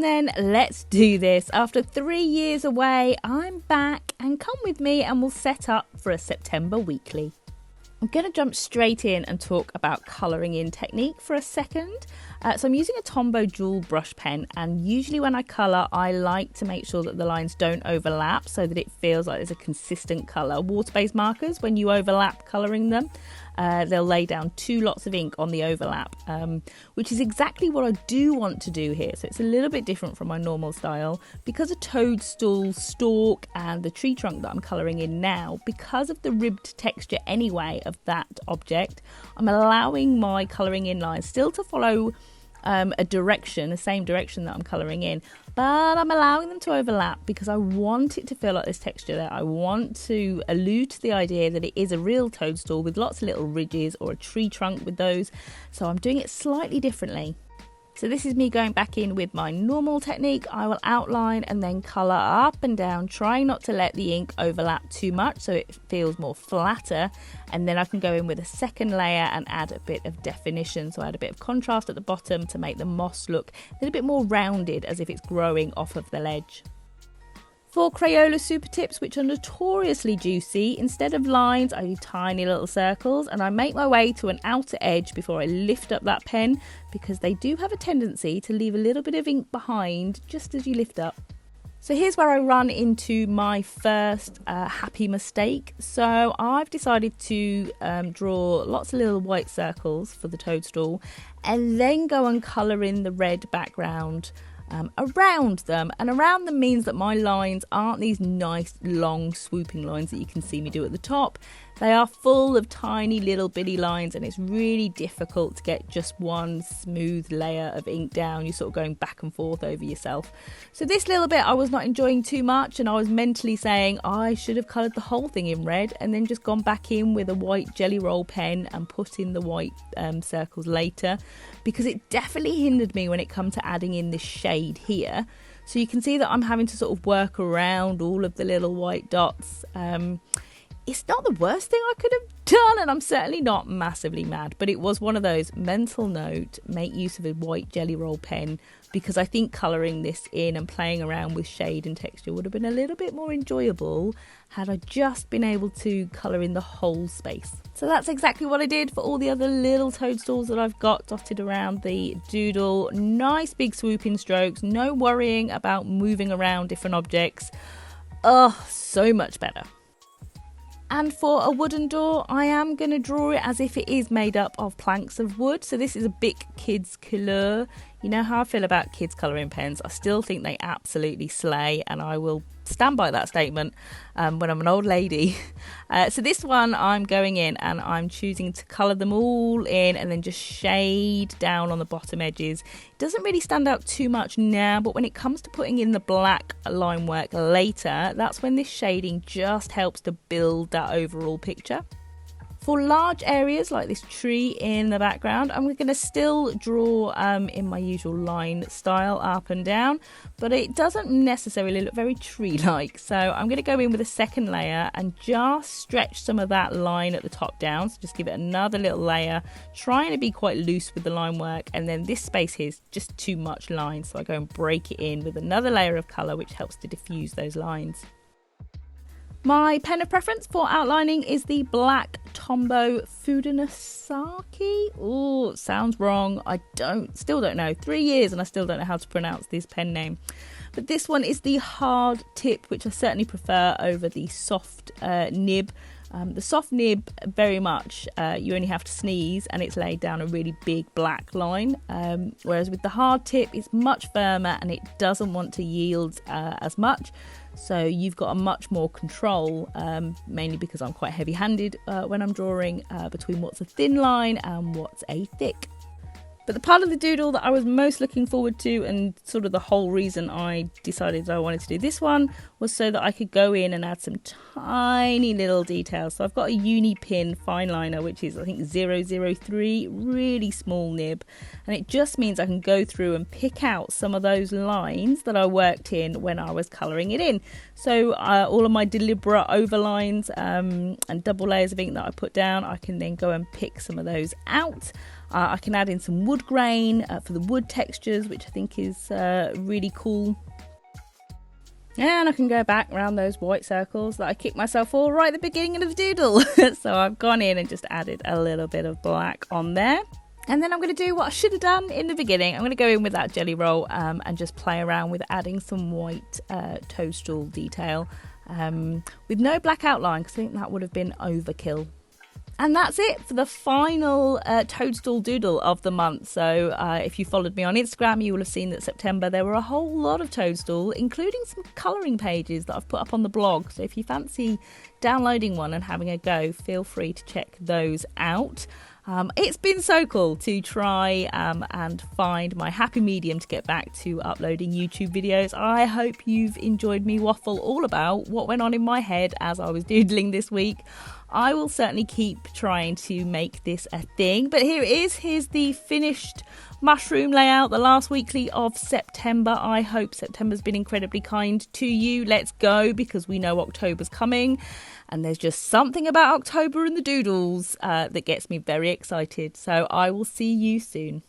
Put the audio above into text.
then, let's do this. After 3 years away, I'm back, and come with me and we'll set up for a September weekly. I'm going to jump straight in and talk about colouring in technique for a second. So I'm using a Tombow dual brush pen, and usually when I colour I like to make sure that the lines don't overlap so that it feels like there's a consistent colour. Water-based markers, when you overlap colouring them, they'll lay down 2 lots of ink on the overlap, which is exactly what I do want to do here. So it's a little bit different from my normal style. Because a toadstool stalk and the tree trunk that I'm colouring in now, because of the ribbed texture anyway of that object, I'm allowing my colouring in lines still to follow a direction, the same direction that I'm colouring in, but I'm allowing them to overlap because I want it to feel like this texture there. I want to allude to the idea that it is a real toadstool with lots of little ridges, or a tree trunk with those, so I'm doing it slightly differently. So this is me going back in with my normal technique. I will outline and then colour up and down, trying not to let the ink overlap too much so it feels more flatter, and then I can go in with a second layer and add a bit of definition. So I add a bit of contrast at the bottom to make the moss look a little bit more rounded, as if it's growing off of the ledge. For Crayola Supertips, which are notoriously juicy, instead of lines I do tiny little circles, and I make my way to an outer edge before I lift up that pen, because they do have a tendency to leave a little bit of ink behind just as you lift up. So here's where I run into my first happy mistake. So I've decided to draw lots of little white circles for the toadstool, and then go and colour in the red background around them. And around them means that my lines aren't these nice long swooping lines that you can see me do at the top. They are full of tiny little bitty lines, and it's really difficult to get just one smooth layer of ink down. You're sort of going back and forth over yourself. So this little bit I was not enjoying too much, and I was mentally saying I should have coloured the whole thing in red and then just gone back in with a white jelly roll pen and put in the white circles later, because it definitely hindered me when it comes to adding in this shade here. So you can see that I'm having to sort of work around all of the little white dots. It's not the worst thing I could have done, and I'm certainly not massively mad, but it was one of those mental note, make use of a white jelly roll pen, because I think colouring this in and playing around with shade and texture would have been a little bit more enjoyable had I just been able to colour in the whole space. So that's exactly what I did for all the other little toadstools that I've got dotted around the doodle. Nice big swooping strokes, no worrying about moving around different objects. Oh, so much better. And for a wooden door, I am going to draw it as if it is made up of planks of wood. So this is a Bic Kids Couleur. You know how I feel about kids colouring pens. I still think they absolutely slay, and I will stand by that statement when I'm an old lady. So this one I'm going in and I'm choosing to colour them all in and then just shade down on the bottom edges. It doesn't really stand out too much now, but when it comes to putting in the black line work later, that's when this shading just helps to build that overall picture. For large areas like this tree in the background, I'm going to still draw in my usual line style up and down, but it doesn't necessarily look very tree-like. So I'm going to go in with a second layer and just stretch some of that line at the top down. So just give it another little layer, trying to be quite loose with the line work. And then this space here is just too much line, so I go and break it in with another layer of colour, which helps to diffuse those lines. My pen of preference for outlining is the black Tombow Fudenosuke. Oh, sounds wrong. I still don't know. 3 years and I still don't know how to pronounce this pen name. But this one is the hard tip, which I certainly prefer over the soft nib. The soft nib, very much, you only have to sneeze and it's laid down a really big black line. Whereas with the hard tip, it's much firmer and it doesn't want to yield as much. So you've got a much more control, mainly because I'm quite heavy-handed when I'm drawing, between what's a thin line and what's a thick. But the part of the doodle that I was most looking forward to, and sort of the whole reason I decided I wanted to do this one, was so that I could go in and add some tiny little details. So I've got a Unipin fine liner, which is I think 003, really small nib, and it just means I can go through and pick out some of those lines that I worked in when I was colouring it in. So all of my deliberate overlines and double layers of ink that I put down, I can then go and pick some of those out. I can add in some wood grain for the wood textures, which I think is really cool. And I can go back around those white circles that I kicked myself for right at the beginning of the doodle. So I've gone in and just added a little bit of black on there. And then I'm going to do what I should have done in the beginning. I'm going to go in with that jelly roll and just play around with adding some white toadstool detail with no black outline, because I think that would have been overkill. And that's it for the final toadstool doodle of the month. So if you followed me on Instagram, you will have seen that September there were a whole lot of toadstool, including some colouring pages that I've put up on the blog. So if you fancy downloading one and having a go, feel free to check those out. It's been so cool to try and find my happy medium to get back to uploading YouTube videos. I hope you've enjoyed me waffle all about what went on in my head as I was doodling this week. I will certainly keep trying to make this a thing, but here it is. Here's the finished mushroom layout, the last weekly of September. I hope September's been incredibly kind to you. Let's go, because we know October's coming, and there's just something about October and the doodles that gets me very excited. So I will see you soon.